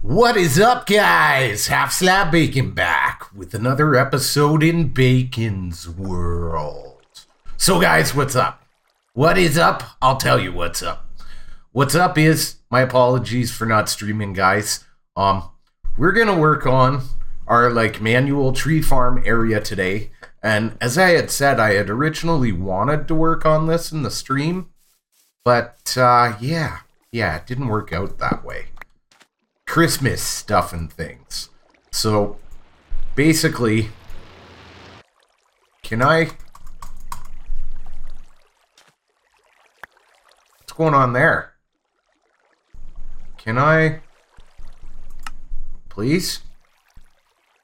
What is up, guys? Half Slab Bacon back with another episode in Bacon's World. So, guys, what's up? What is up? I'll tell you what's up. What's up is, my apologies for not streaming, guys. We're gonna work on our manual tree farm area today, and as I had said, I had originally wanted to work on this in the stream, but yeah, it didn't work out that way. Christmas stuff and things. So basically, what's going on there? Please?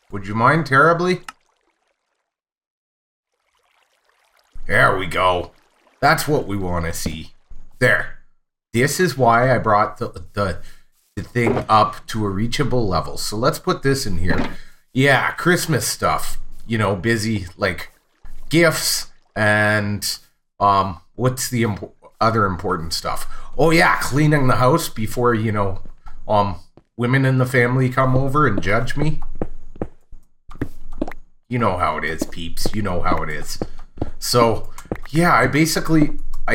Would you mind terribly? There we go. That's what we want to see. There. This is why I brought the thing up to a reachable level. So let's put this in here. Yeah, Christmas stuff. You know, busy gifts and what's the other important stuff? Oh yeah, cleaning the house before, women in the family come over and judge me. You know how it is, peeps. You know how it is. So, yeah, I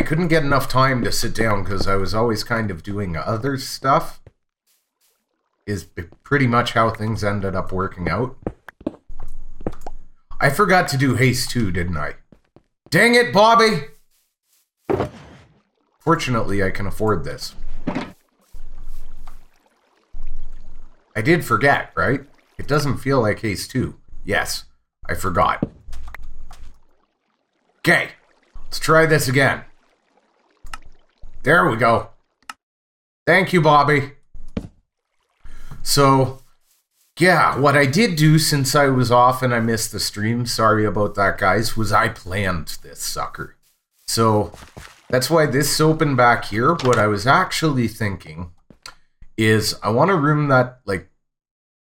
couldn't get enough time to sit down because I was always kind of doing other stuff. Is pretty much how things ended up working out. I forgot to do haste too, didn't I? Dang it, Bobby! Fortunately, I can afford this. I did forget, right? It doesn't feel like haste 2. Yes, I forgot. Okay, let's try this again. There we go. Thank you, Bobby. So, yeah, what I did do since I was off and I missed the stream, sorry about that, guys, was I planned this sucker. So, that's why this is open back here. What I was actually thinking is I want a room that,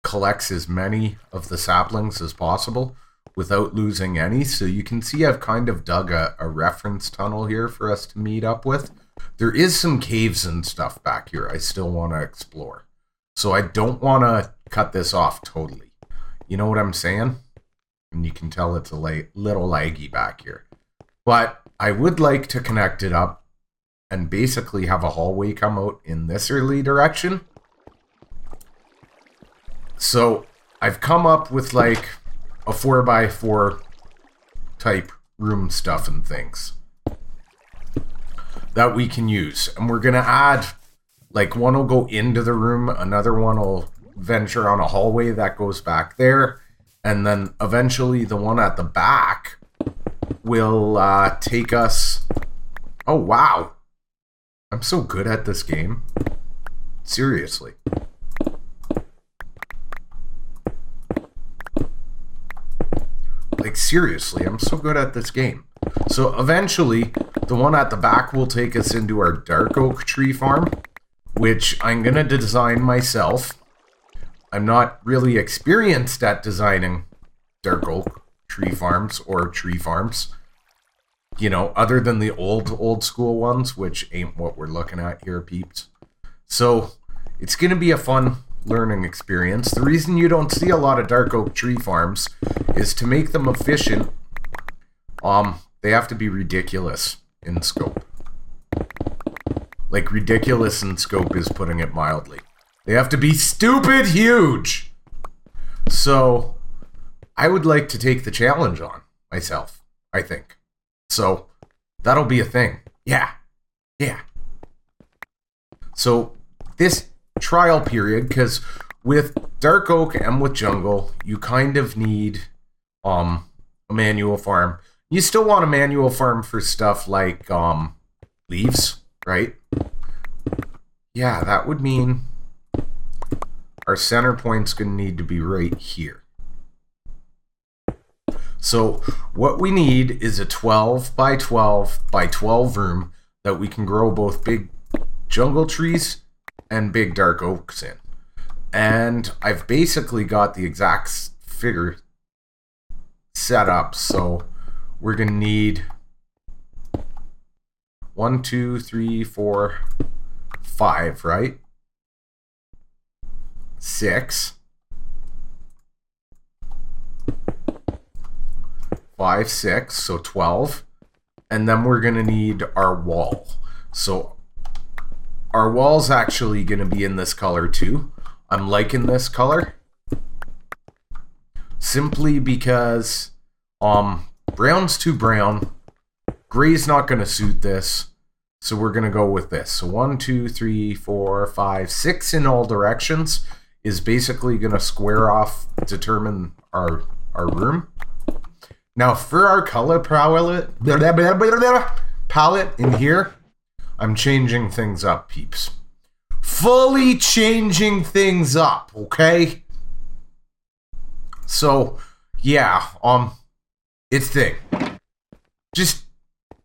collects as many of the saplings as possible without losing any. So you can see I've kind of dug a reference tunnel here for us to meet up with. There is some caves and stuff back here I still want to explore. So I don't want to cut this off totally. You know what I'm saying? And you can tell it's a little laggy back here. But I would like to connect it up and basically have a hallway come out in this early direction. So I've come up with a 4x4 type room stuff and things that we can use. And we're going to add, one will go into the room, another one will venture on a hallway that goes back there, and then eventually the one at the back will take us... Oh, wow. I'm so good at this game. Seriously. Seriously, I'm so good at this game. So eventually, the one at the back will take us into our dark oak tree farm, which I'm going to design myself. I'm not really experienced at designing dark oak tree farms or tree farms. You know, other than the old school ones, which ain't what we're looking at here, peeps. So, it's going to be a fun learning experience. The reason you don't see a lot of dark oak tree farms is to make them efficient. They have to be ridiculous in scope. Ridiculous in scope is putting it mildly. They have to be stupid huge. So, I would like to take the challenge on myself, I think. So, that'll be a thing. Yeah. So, this trial period, because with dark oak and with jungle, you kind of need a manual farm. You still want a manual farm for stuff like leaves, right? Yeah, that would mean our center point's going to need to be right here. So what we need is a 12 by 12 by 12 room that we can grow both big jungle trees and big dark oaks in. And I've basically got the exact figure set up. So we're going to need 1, 2, 3, 4, 5, right? 6, 5, 6, so 12. And then we're going to need our wall. So our wall's actually going to be in this color too. I'm liking this color simply because brown's too brown. Gray's not going to suit this. So we're going to go with this. So 1, 2, 3, 4, 5, 6 in all directions is basically going to square off, determine our room. Now for our color palette in here, I'm changing things up, peeps. Fully changing things up, okay? So, yeah, it's thick. Just,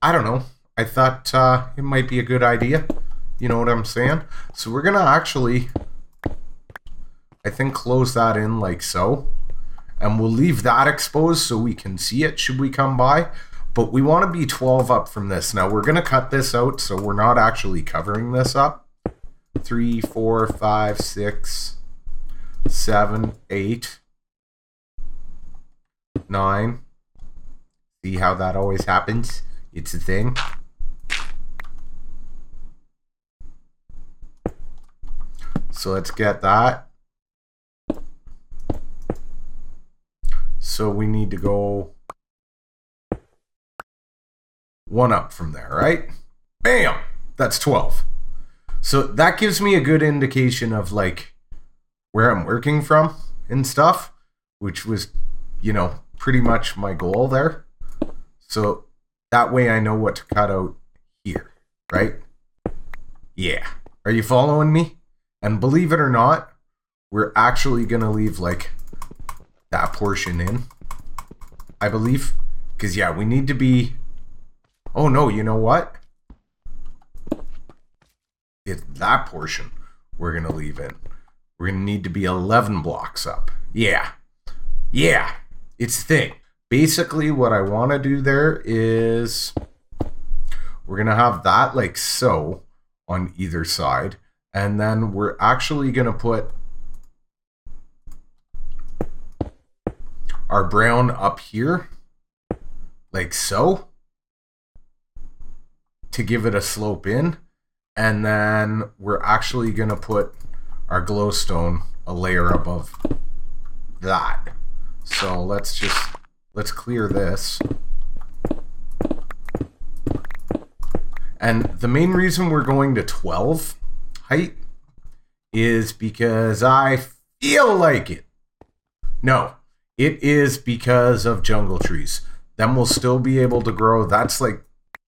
I don't know. I thought it might be a good idea. You know what I'm saying? So we're gonna actually, I think, close that in like so. And we'll leave that exposed so we can see it should we come by. But we want to be 12 up from this. Now we're going to cut this out so we're not actually covering this up. 3, 4, 5, 6, 7, 8, 9. See how that always happens? It's a thing. So let's get that. So we need to go 1 up from there, right? Bam! That's 12. So that gives me a good indication of like where I'm working from and stuff, which was, you know, pretty much my goal there. So that way I know what to cut out here, right? Yeah. Are you following me? And believe it or not, we're actually going to leave like that portion in, I believe. Because, yeah, we need to be... Oh, no, you know what? It's that portion we're going to leave in. We're going to need to be 11 blocks up. Yeah. Yeah. It's the thing. Basically, what I want to do there is... We're going to have that like so on either side. And then we're actually going to put our brown up here, like so, to give it a slope in. And then we're actually going to put our glowstone a layer above that. So let's clear this. And the main reason we're going to 12 height is because I feel like it. No, it is because of jungle trees. Then we'll still be able to grow. That's like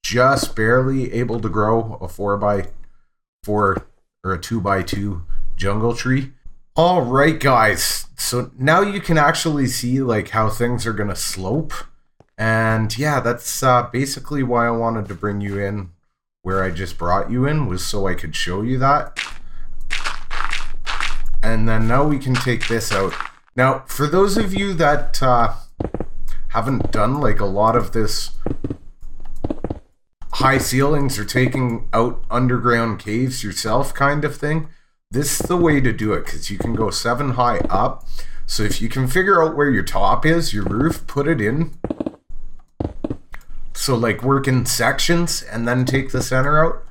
just barely able to grow a 4x4 or a 2x2 jungle tree. All right, guys. So now you can actually see like how things are going to slope. And yeah, that's basically why I wanted to bring you in where I just brought you in, was so I could show you that. And then now we can take this out. Now, for those of you that haven't done like a lot of this high ceilings or taking out underground caves yourself kind of thing, this is the way to do it, because you can go 7 high up. So if you can figure out where your top is, your roof, put it in. So like work in sections and then take the center out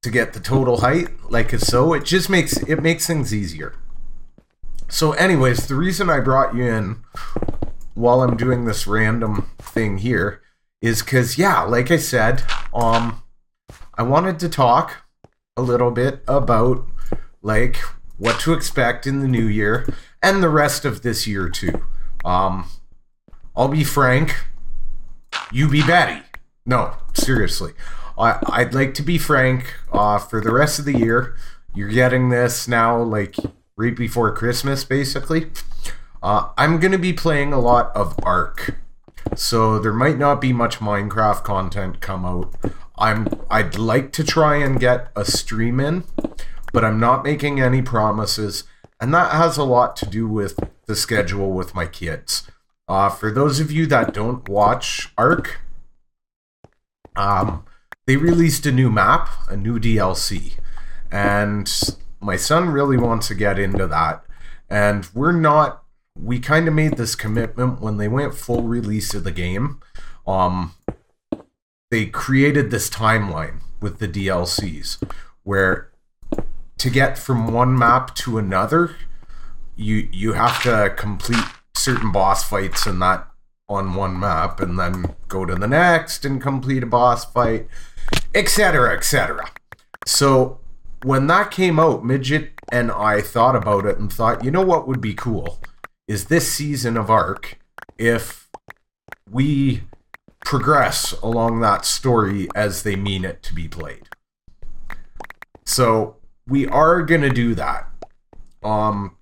to get the total height, like so. It just makes things easier. So anyways, the reason I brought you in while I'm doing this random thing here is because, yeah, like I said, I wanted to talk a little bit about like what to expect in the new year and the rest of this year too. I'll be Frank, you be Betty. No, seriously. I'd like to be Frank for the rest of the year. You're getting this now like right before Christmas, basically. I'm going to be playing a lot of Ark. So there might not be much Minecraft content come out. I'd like to try and get a stream in, but I'm not making any promises. And that has a lot to do with the schedule with my kids. For those of you that don't watch Ark, they released a new map, a new DLC. And my son really wants to get into that. And we kind of made this commitment when they went full release of the game. They created this timeline with the DLCs where to get from one map to another, you have to complete certain boss fights and that on one map, and then go to the next and complete a boss fight, etc., etc. So when that came out, Midget and I thought about it and thought, you know what would be cool is this season of Ark if we progress along that story as they mean it to be played. So we are going to do that.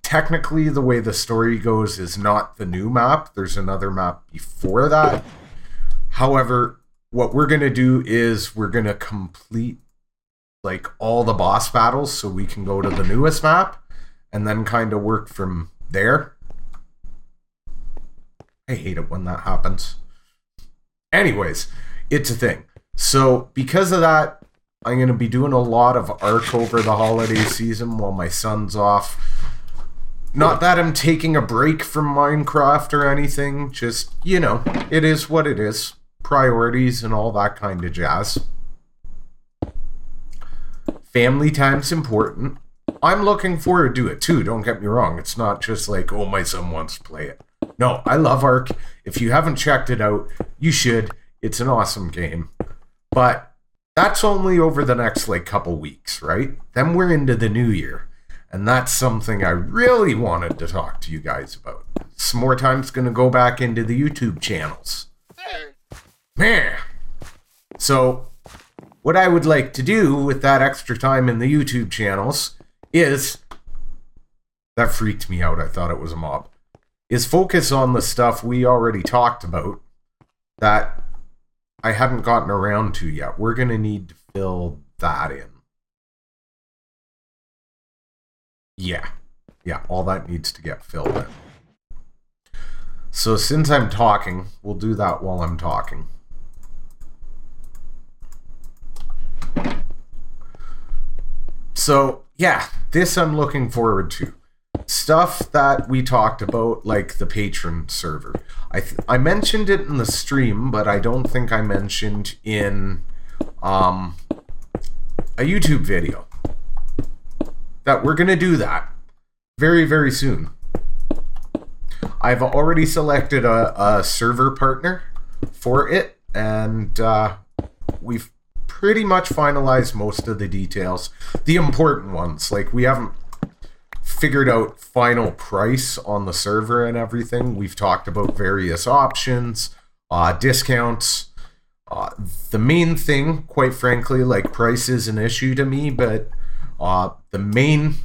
Technically, the way the story goes is not the new map. There's another map before that. However, what we're going to do is we're going to complete like all the boss battles so we can go to the newest map and then kind of work from there. I hate it when that happens. Anyways, it's a thing. So because of that, I'm going to be doing a lot of Ark over the holiday season while my son's off. Not that I'm taking a break from Minecraft or anything. Just, you know, it is what it is. Priorities and all that kind of jazz. Family time's important. I'm looking forward to it too, don't get me wrong. It's not just like, oh, my son wants to play it. No, I love Ark. If you haven't checked it out, you should. It's an awesome game. But that's only over the next like couple weeks, right? Then we're into the new year. And that's something I really wanted to talk to you guys about. Some more time's going to go back into the YouTube channels. Man. So what I would like to do with that extra time in the YouTube channels is... That freaked me out. I thought it was a mob. Is focus on the stuff we already talked about that I hadn't gotten around to yet. We're going to need to fill that in. Yeah, all that needs to get filled in. So since I'm talking, we'll do that while I'm talking. So, yeah, this I'm looking forward to. Stuff that we talked about, like the patron server. I mentioned it in the stream, but I don't think I mentioned in a YouTube video. That we're going to do that very, very soon. I've already selected a server partner for it, and we've pretty much finalized most of the details. The important ones, like we haven't figured out final price on the server and everything. We've talked about various options, discounts. The main thing, quite frankly, like price is an issue to me, but the main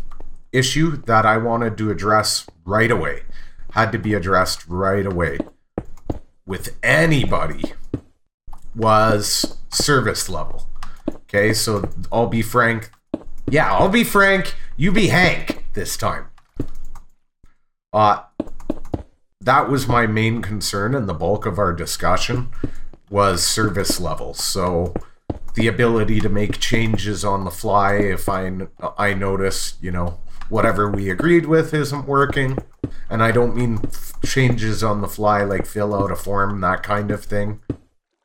issue that I wanted to address right away, had to be addressed right away with anybody, was service level. Okay, so I'll be frank. Yeah, I'll be frank. You be Hank this time. That was my main concern, and the bulk of our discussion was service levels. So the ability to make changes on the fly if I notice, you know, whatever we agreed with isn't working. And I don't mean changes on the fly like fill out a form, that kind of thing,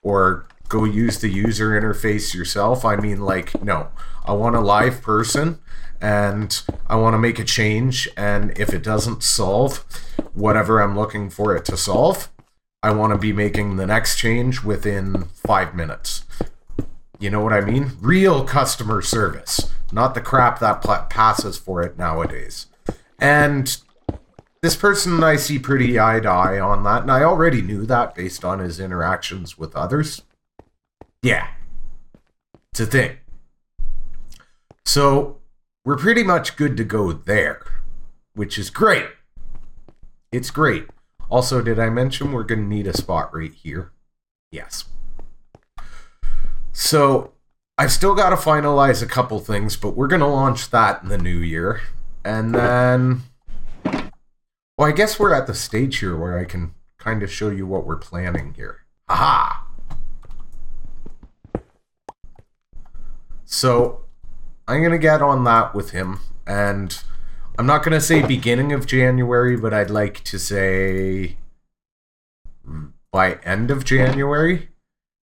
or go use the user interface yourself. I mean, like, no, I want a live person and I want to make a change, and if it doesn't solve whatever I'm looking for it to solve, I want to be making the next change within 5 minutes. You know what I mean? Real customer service, not the crap that passes for it nowadays. And this person I see pretty eye to eye on that, and I already knew that based on his interactions with others. Yeah, it's a thing. So we're pretty much good to go there, which is great. It's great. Also, did I mention we're going to need a spot right here? Yes. So I've still got to finalize a couple things, but we're going to launch that in the new year. And then, well, I guess we're at the stage here where I can kind of show you what we're planning here. Aha! So I'm going to get on that with him And I'm not going to say beginning of January, but I'd like to say by end of January.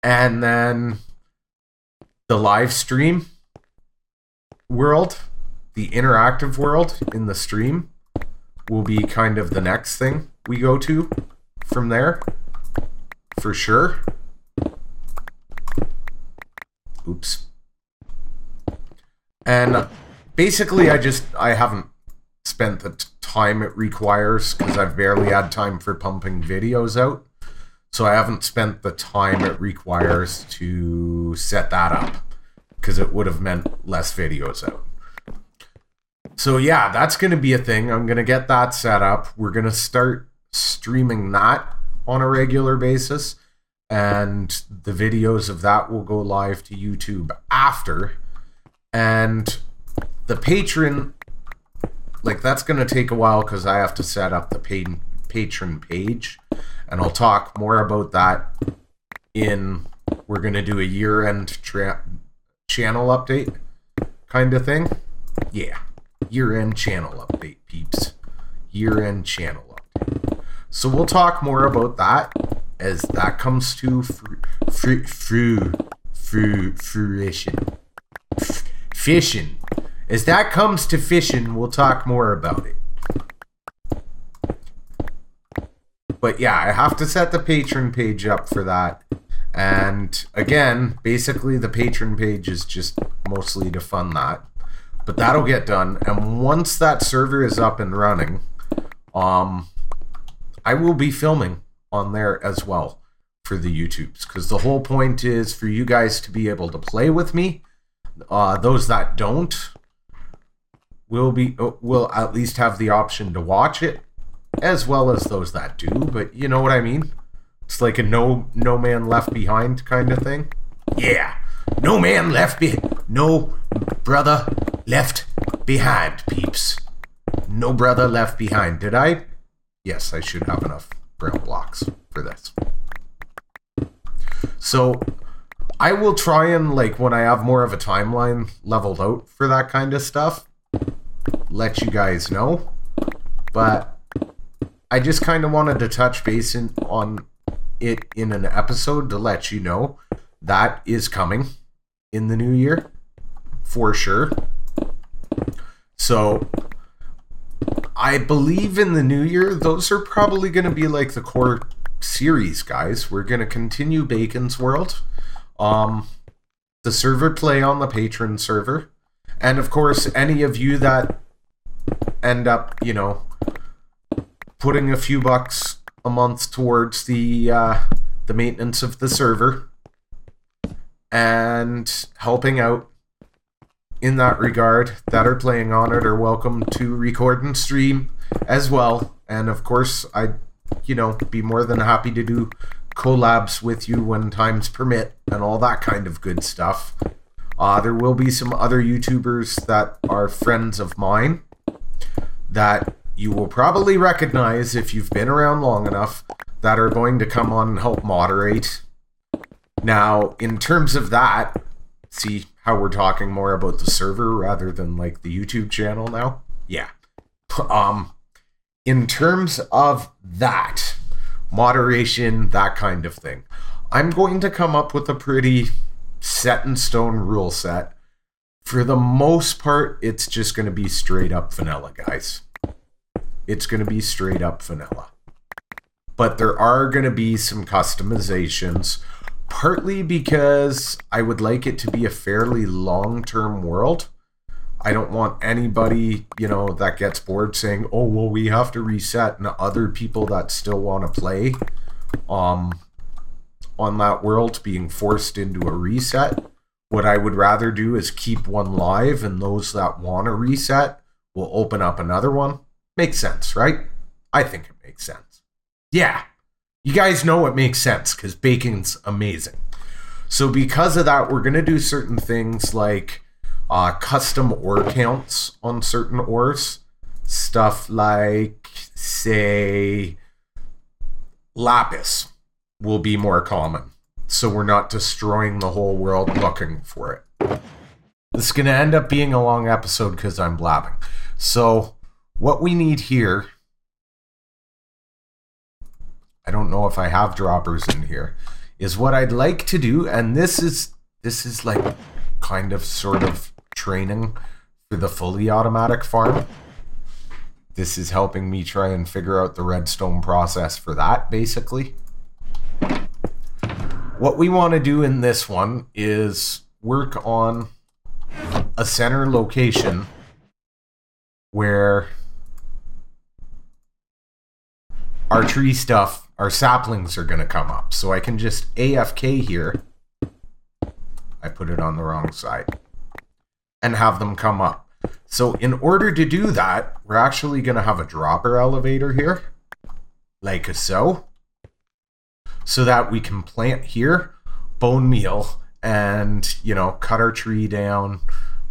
And then the live stream world, the interactive world in the stream, will be kind of the next thing we go to from there, for sure. Oops. And basically, I haven't spent the time it requires because I've barely had time for pumping videos out. So I haven't spent the time it requires to set that up because it would have meant less videos out. So yeah, that's going to be a thing. I'm going to get that set up. We're going to start streaming that on a regular basis. And the videos of that will go live to YouTube after. And the Patreon, like, that's going to take a while because I have to set up the patron page. And I'll talk more about that we're going to do a year-end channel update kind of thing. Yeah, year-end channel update, peeps. Year-end channel update. So we'll talk more about that as that comes to fruition. Fishing. As that comes to fishing, we'll talk more about it. But yeah, I have to set the patron page up for that. And again, basically the patron page is just mostly to fund that. But that'll get done. And once that server is up and running, I will be filming on there as well for the YouTubes. Because the whole point is for you guys to be able to play with me. Those that don't will at least have the option to watch it, as well as those that do. But you know what I mean? It's like a no man left behind kind of thing. Yeah, no brother left behind, peeps. No brother left behind. Did I? Yes, I should have enough brown blocks for this. So I will try and, like, when I have more of a timeline leveled out for that kind of stuff, let you guys know. But I just kind of wanted to touch base on it in an episode to let you know that is coming in the new year for sure. So I believe in the new year, those are probably going to be like the core series, guys. We're going to continue Bacon's World. The server play on the patron server. And of course, any of you that end up, putting a few bucks a month towards the maintenance of the server and helping out in that regard that are playing on it are welcome to record and stream as well. And of course, I'd be more than happy to do collabs with you when times permit and all that kind of good stuff. There will be some other YouTubers that are friends of mine that you will probably recognize if you've been around long enough that are going to come on and help moderate. Now, in terms of that, see how we're talking more about the server rather than like the YouTube channel now? Yeah. In terms of that, moderation, that kind of thing, I'm going to come up with a pretty set in stone rule set. For the most part, it's just going to be straight up vanilla, guys. It's going to be straight up vanilla. But there are going to be some customizations, partly because I would like it to be a fairly long-term world. I don't want anybody, that gets bored saying, oh, well, we have to reset, and other people that still want to play on that world being forced into a reset. What I would rather do is keep one live, and those that want to reset will open up another one. Makes sense, right? I think it makes sense. Yeah, you guys know it makes sense because bacon's amazing. So because of that, we're going to do certain things like custom ore counts on certain ores. Stuff like, say, lapis will be more common. So we're not destroying the whole world looking for it. This is going to end up being a long episode because I'm blabbing. So what we need here, I don't know if I have droppers in here, is what I'd like to do, and this is like kind of sort of training for the fully automatic farm. This is helping me try and figure out the redstone process for that, basically. What we want to do in this one is work on a center location where our tree stuff, our saplings are going to come up. So I can just AFK here. I put it on the wrong side. And have them come up. So in order to do that, we're actually going to have a dropper elevator here. Like so. So that we can plant here, bone meal, and, you know, cut our tree down,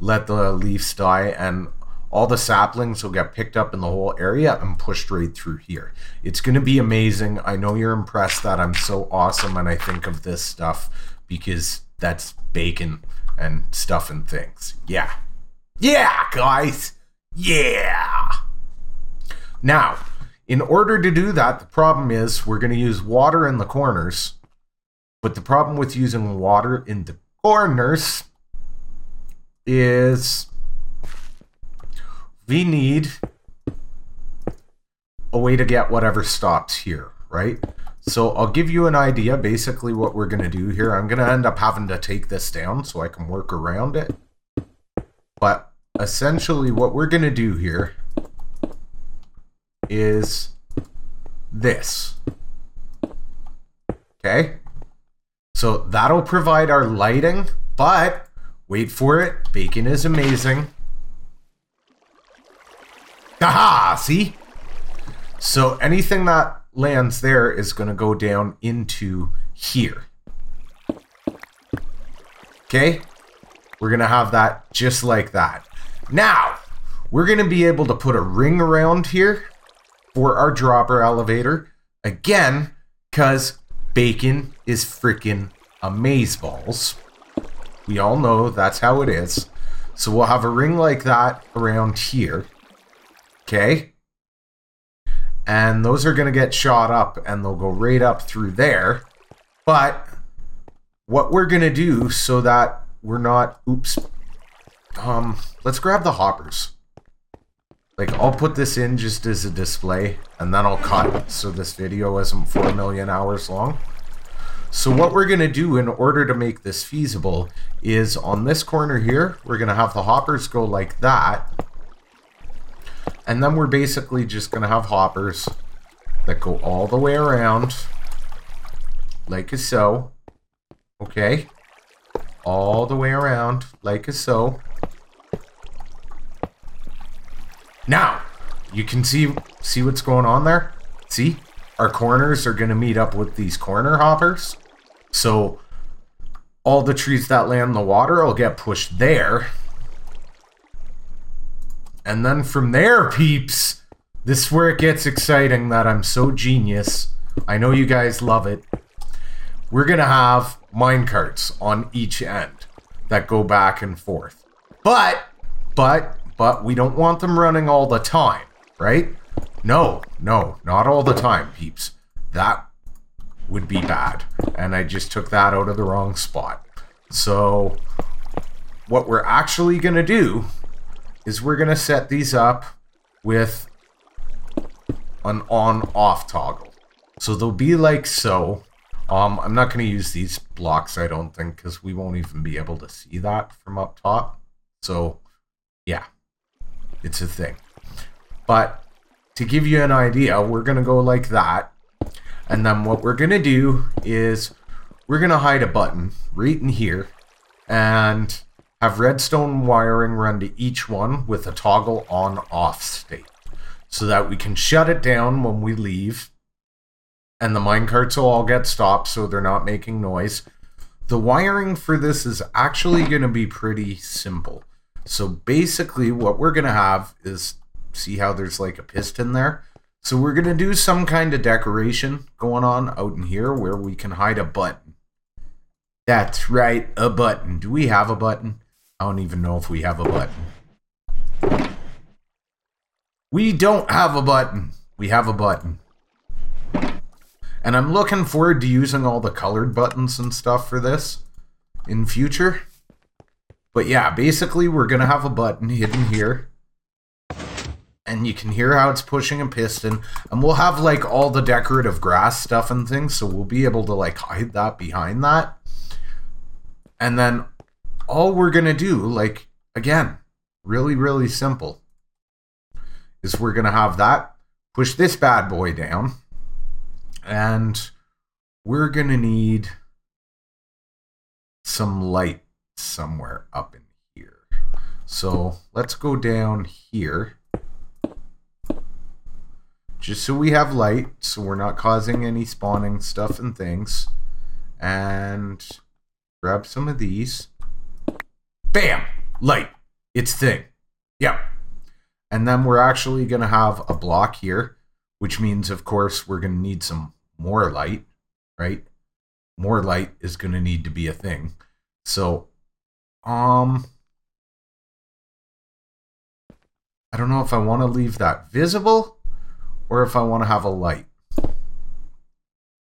let the leaves die, and all the saplings will get picked up in the whole area and pushed right through here. It's going to be amazing. I know you're impressed that I'm so awesome and I think of this stuff because that's bacon and stuff and things. Yeah. Yeah, guys. Yeah. Now, in order to do that, the problem is we're going to use water in the corners. But the problem with using water in the corners is we need a way to get whatever stops here, right? So I'll give you an idea, basically what we're going to do here. I'm going to end up having to take this down so I can work around it. But essentially what we're going to do here is this. Okay? So that'll provide our lighting, but wait for it, bacon is amazing. Haha, see? So anything that lands there is going to go down into here. Okay? We're going to have that just like that. Now, we're going to be able to put a ring around here for our dropper elevator. Again, because bacon is freaking amazeballs. We all know that's how it is. So we'll have a ring like that around here. Okay? And those are going to get shot up and they'll go right up through there. But what we're going to do so that we're not... Oops. Let's grab the hoppers. Like, I'll put this in just as a display, and then I'll cut so this video isn't 4 million hours long. So what we're going to do in order to make this feasible is on this corner here, we're going to have the hoppers go like that. And then we're basically just going to have hoppers that go all the way around, like so. Okay? All the way around, like so. Now, you can see what's going on there? See? Our corners are going to meet up with these corner hoppers. So, all the trees that land in the water will get pushed there. And then from there, peeps, this is where it gets exciting that I'm so genius. I know you guys love it. We're going to have minecarts on each end that go back and forth. But we don't want them running all the time, right? No, not all the time, peeps. That would be bad. And I just took that out of the wrong spot. So what we're actually going to do is we're going to set these up with an on-off toggle. So they'll be like so. I'm not going to use these blocks, I don't think, because we won't even be able to see that from up top. So, yeah, it's a thing. But to give you an idea, we're going to go like that. And then what we're going to do is we're going to hide a button right in here and have redstone wiring run to each one with a toggle on-off state so that we can shut it down when we leave. And the minecarts will all get stopped so they're not making noise. The wiring for this is actually going to be pretty simple. So basically what we're going to have is, see how there's like a piston there? So we're going to do some kind of decoration going on out in here where we can hide a button. That's right, a button. Do we have a button? I don't even know if we have a button. We don't have a button. We have a button. And I'm looking forward to using all the colored buttons and stuff for this in future. But yeah, basically we're going to have a button hidden here. And you can hear how it's pushing a piston. And we'll have like all the decorative grass stuff and things. So we'll be able to like hide that behind that. And then all we're going to do, like, again, really, really simple, is we're going to have that, push this bad boy down. And we're going to need some light somewhere up in here. So let's go down here. Just so we have light, so we're not causing any spawning stuff and things. And grab some of these. Bam! Light. It's thing. Yep. And then we're actually going to have a block here, which means, of course, we're going to need some more light, right? More light is going to need to be a thing. So, I don't know if I want to leave that visible or if I want to have a light.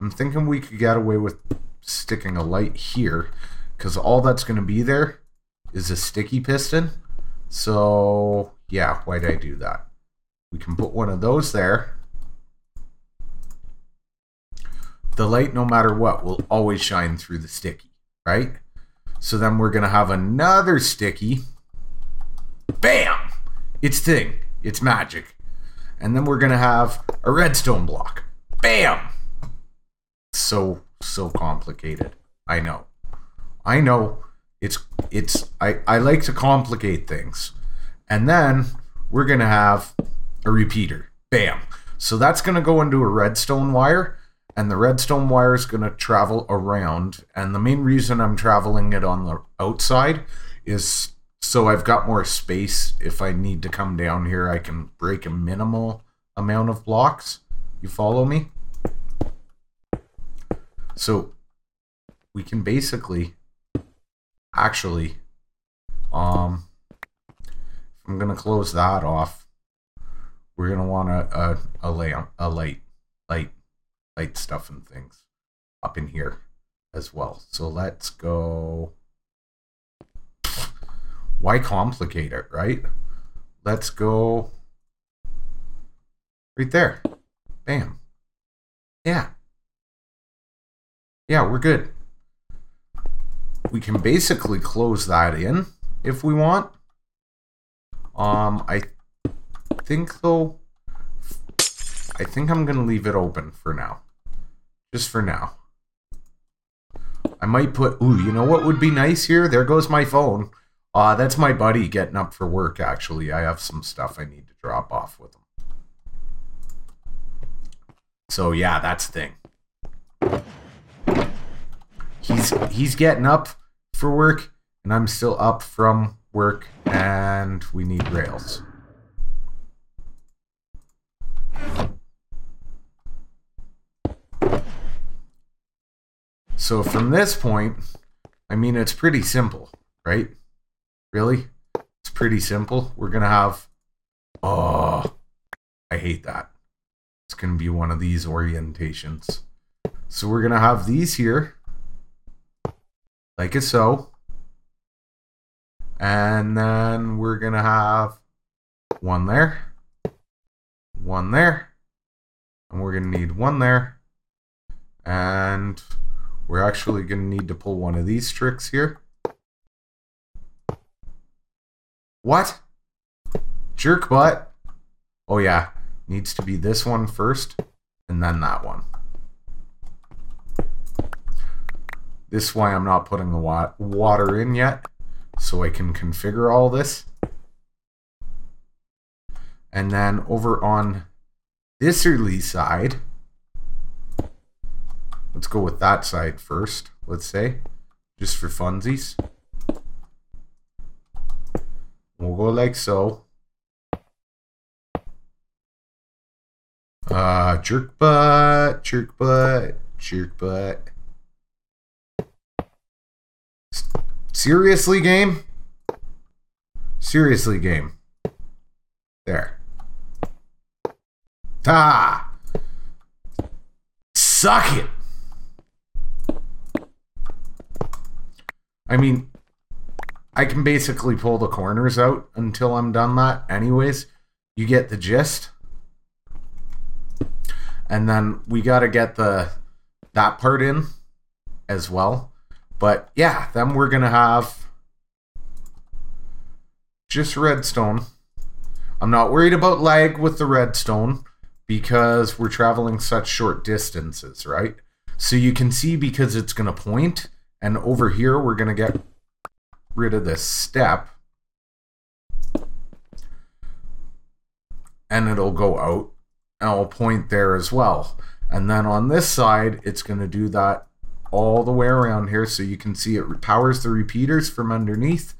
I'm thinking we could get away with sticking a light here because all that's going to be there is a sticky piston. So, yeah, why did I do that? We can put one of those there. The light, no matter what, will always shine through the sticky, right? So then we're going to have another sticky. Bam! It's thing. It's magic. And then we're going to have a redstone block. Bam! So complicated. I know. I like to complicate things. And then we're going to have a repeater. Bam. So that's going to go into a redstone wire. And the redstone wire is going to travel around. And the main reason I'm traveling it on the outside is so I've got more space. If I need to come down here, I can break a minimal amount of blocks. You follow me? So we can basically, actually, I'm going to close that off. We're going to want a light stuff and things up in here as well. So let's go. Why complicate it, right? Let's go right there. Bam. Yeah. Yeah, we're good. We can basically close that in if we want. I think though, I think I'm going to leave it open for now. Just for now. I might put, ooh, you know what would be nice here? There goes my phone. That's my buddy getting up for work, actually. I have some stuff I need to drop off with him. So, yeah, that's the thing. He's getting up for work, and I'm still up from work, and we need rails. So from this point, I mean, it's pretty simple, right? Really? It's pretty simple. We're going to have... Oh, I hate that. It's going to be one of these orientations. So we're going to have these here. Like so. And then we're going to have one there. One there. And we're going to need one there. And we're actually going to need to pull one of these tricks here. What? Jerk butt. Oh yeah, needs to be this one first, and then that one. This is why I'm not putting the water in yet, so I can configure all this. And then over on this early side, let's go with that side first, let's say, just for funsies. We'll go like so. Jerk butt, jerk butt, jerk butt. Seriously, game? Seriously, game. There. Ah! Suck it! I mean, I can basically pull the corners out until I'm done that anyways. You get the gist. And then we got to get that part in as well. But yeah, then we're going to have just redstone. I'm not worried about lag with the redstone because we're traveling such short distances, right? So you can see because it's going to point, and over here we're going to get rid of this step, and it'll go out, and I'll point there as well. And then on this side, it's going to do that all the way around here, so you can see it powers the repeaters from underneath,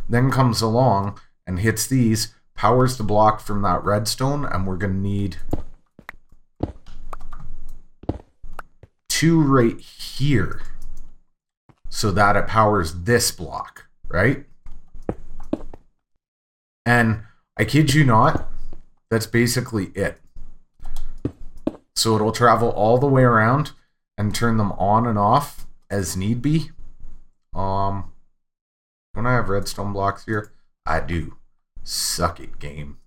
then comes along and hits these, powers the block from that redstone, and we're going to need 2 right here so that it powers this block, right? And I kid you not, that's basically it. So it'll travel all the way around and turn them on and off as need be. Don't I have redstone blocks here? I do. Suck it, game.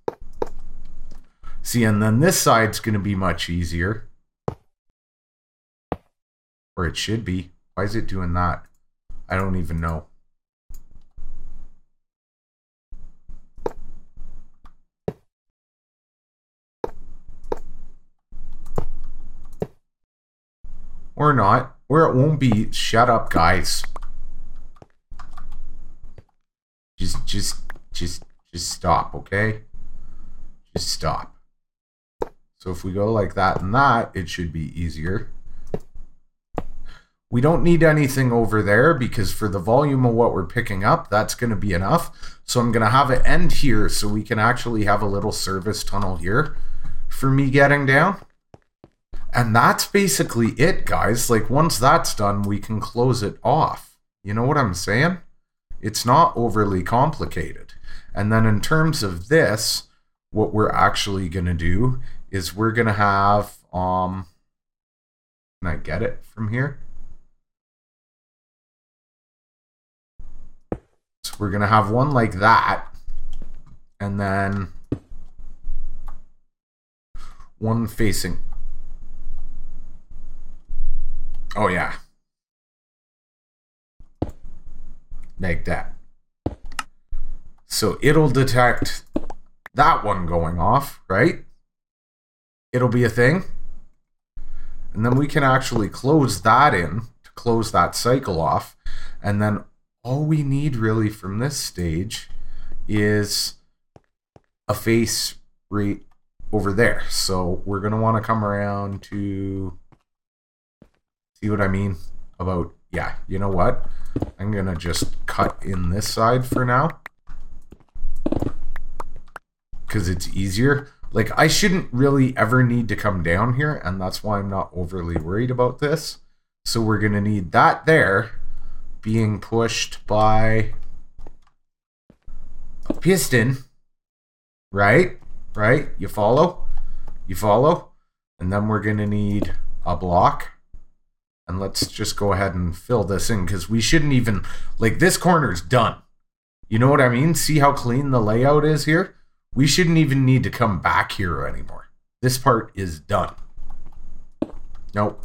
See, and then this side's going to be much easier. Or it should be. Why is it doing that? I don't even know. Or not. Or it won't be. Shut up, guys. Just stop, okay? Just stop. So if we go like that and that, it should be easier. We don't need anything over there because for the volume of what we're picking up, that's going to be enough. So I'm going to have it end here so we can actually have a little service tunnel here for me getting down. And that's basically it, guys. Like, once that's done, we can close it off. You know what I'm saying? It's not overly complicated. And then in terms of this, what we're actually going to do is we're going to have, can I get it from here? So we're going to have one like that, and then one facing. Oh, yeah. Like that. So it'll detect that one going off, right? It'll be a thing. And then we can actually close that in to close that cycle off. And then all we need really from this stage is a face right over there. So we're going to want to come around to see what I mean about, yeah, you know what? I'm going to just cut in this side for now because it's easier. Like, I shouldn't really ever need to come down here, and that's why I'm not overly worried about this. So we're going to need that there being pushed by a piston, right? Right? You follow? You follow? And then we're going to need a block. And let's just go ahead and fill this in because we shouldn't even, like, this corner's done. You know what I mean? See how clean the layout is here? We shouldn't even need to come back here anymore. This part is done. Nope.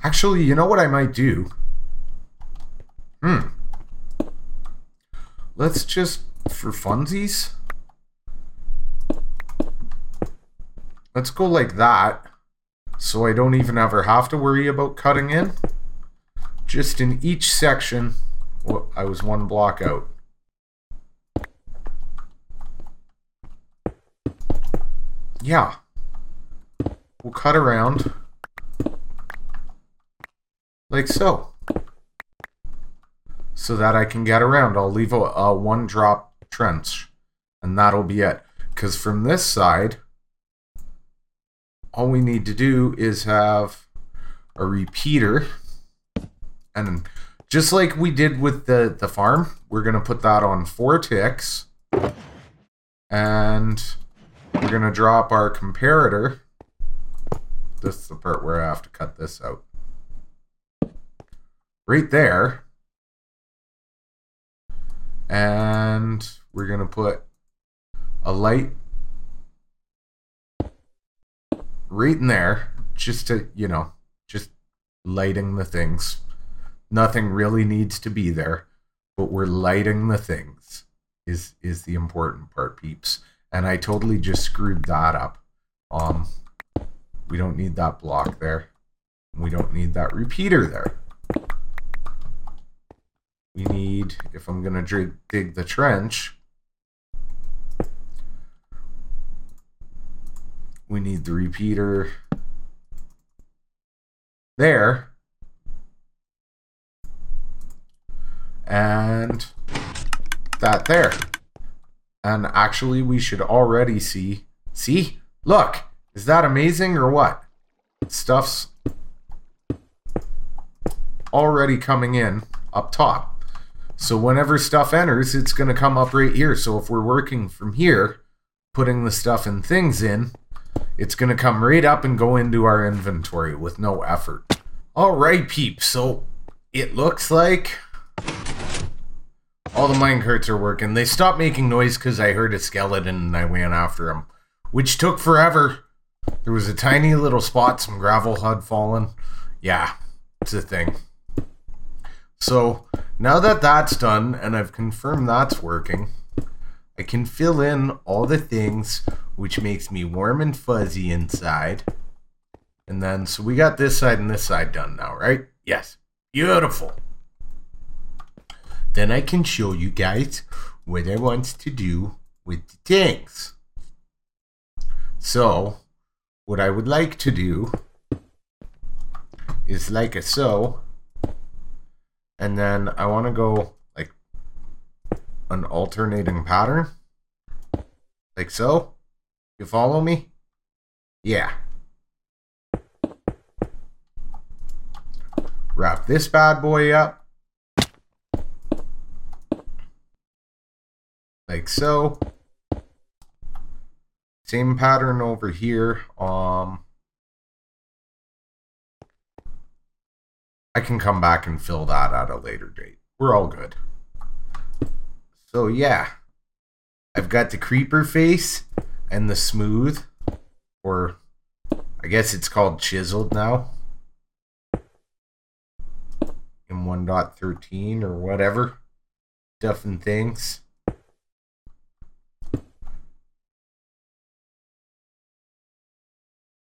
Actually, you know what I might do? Let's just, for funsies, let's go like that, so I don't even ever have to worry about cutting in. Just in each section, well, I was one block out. Yeah. We'll cut around like so. So that I can get around. I'll leave a one drop trench, and that'll be it. Because from this side, all we need to do is have a repeater and just like we did with the farm, we're going to put that on 4 ticks. And we're going to drop our comparator. This is the part where I have to cut this out. Right there. And we're going to put a light right in there. Just to, you know, just lighting the things. Nothing really needs to be there. But we're lighting the things is the important part, peeps. And I totally just screwed that up. We don't need that block there. We don't need that repeater there. We need, if I'm going to dig the trench, we need the repeater there. And that there. And actually, we should already see. See? Look! Is that amazing or what? Stuff's already coming in up top. So whenever stuff enters, it's going to come up right here. So if we're working from here, putting the stuff and things in, it's going to come right up and go into our inventory with no effort. Alright, peeps. So it looks like all the minecarts are working. They stopped making noise because I heard a skeleton and I went after him, which took forever. There was a tiny little spot, some gravel had fallen. Yeah, it's a thing. So now that that's done and I've confirmed that's working, I can fill in all the things, which makes me warm and fuzzy inside. And then, so we got this side and this side done now, right? Yes. Beautiful. Then I can show you guys what I want to do with the tanks. So, what I would like to do is like a so, and then I want to go like an alternating pattern, like so. You follow me? Yeah. Wrap this bad boy up. Like so. Same pattern over here. I can come back and fill that at a later date. We're all good. So yeah. I've got the creeper face and the smooth, or I guess it's called chiseled now. In 1.13 or whatever. Stuff and things.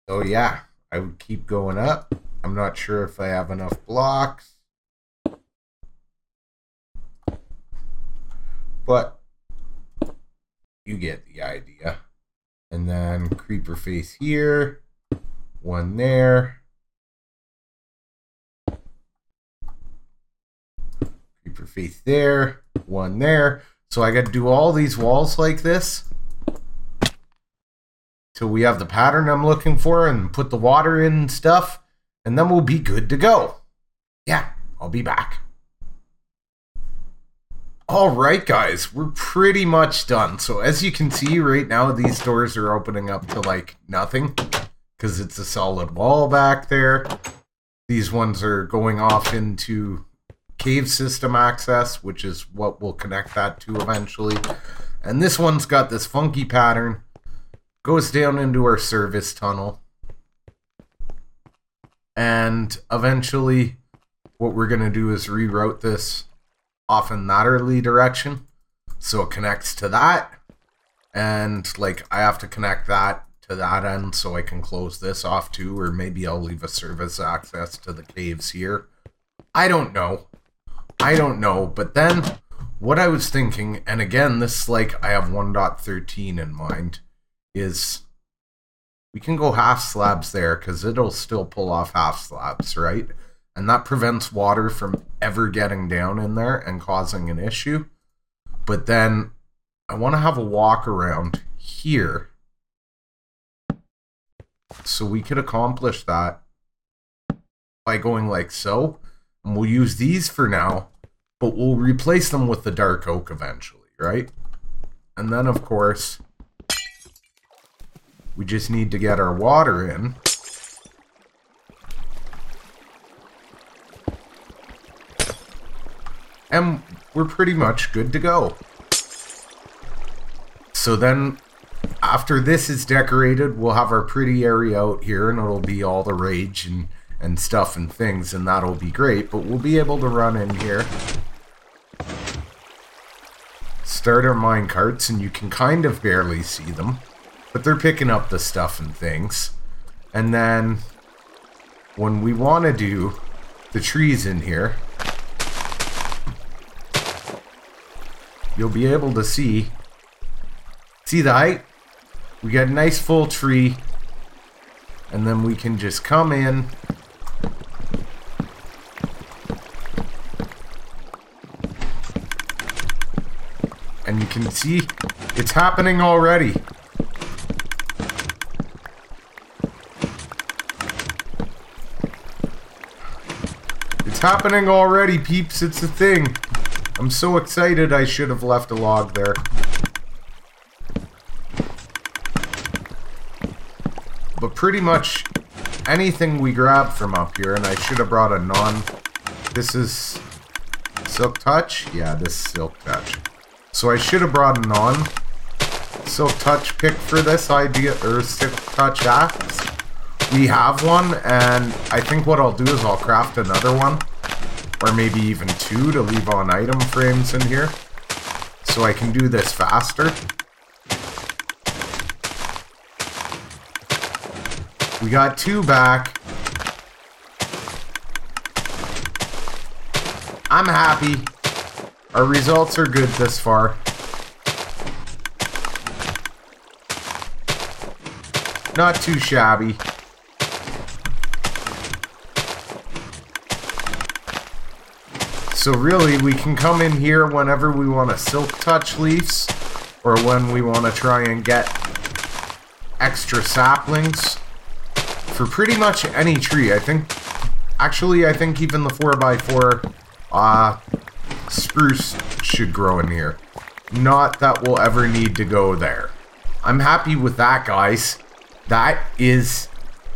So yeah, I would keep going up. I'm not sure if I have enough blocks. But you get the idea. And then creeper face here. One there. Creeper face there. One there. So I got to do all these walls like this. Till we have the pattern I'm looking for and put the water in and stuff. And then we'll be good to go. Yeah, I'll be back. Alright guys, we're pretty much done. So as you can see right now, these doors are opening up to like nothing. Because it's a solid wall back there. These ones are going off into cave system access, which is what we'll connect that to eventually. And this one's got this funky pattern. Goes down into our service tunnel. And eventually, what we're going to do is reroute this off in that early direction. So it connects to that. And, like, I have to connect that to that end so I can close this off too. Or maybe I'll leave a service access to the caves here. I don't know. But then, what I was thinking, and again, this, like, I have 1.13 in mind, is we can go half slabs there because it'll still pull off half slabs, right? And that prevents water from ever getting down in there and causing an issue. But then I want to have a walk around here so we could accomplish that by going like so. And we'll use these for now, but we'll replace them with the dark oak eventually, right? And then, of course, we just need to get our water in. And we're pretty much good to go. So then, after this is decorated, we'll have our pretty area out here, and it'll be all the rage and stuff and things, and that'll be great. But we'll be able to run in here, start our mine carts, and you can kind of barely see them, but they're picking up the stuff and things. And then, when we want to do the trees in here, you'll be able to see the height. We got a nice full tree, and then we can just come in and you can see it's happening already. It's happening already, peeps. It's a thing. I'm so excited. I should have left a log there. But pretty much anything we grab from up here, and I should have brought a this is Silk Touch? Yeah, this is Silk Touch. So I should have brought a Silk Touch pick for this idea, or Silk Touch axe. We have one, and I think what I'll do is I'll craft another one, or maybe even two, to leave on item frames in here, so I can do this faster. We got two back. I'm happy. Our results are good this far. Not too shabby. So really, we can come in here whenever we want to Silk Touch leaves, or when we want to try and get extra saplings. For pretty much any tree, I think even the 4x4 spruce should grow in here. Not that we'll ever need to go there. I'm happy with that, guys. That is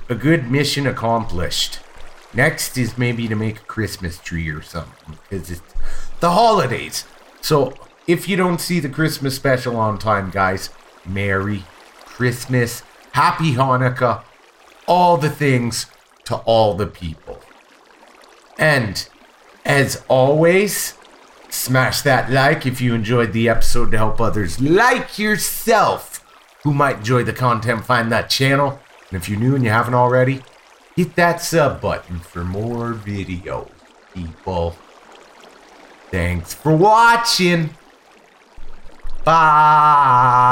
a good mission accomplished. Next is maybe to make a Christmas tree or something, because it's the holidays. So if you don't see the Christmas special on time, guys, Merry Christmas, Happy Hanukkah, all the things to all the people. And as always, smash that like if you enjoyed the episode to help others like yourself who might enjoy the content find that channel. And if you're new and you haven't already, hit that sub button for more videos, people. Thanks for watching. Bye.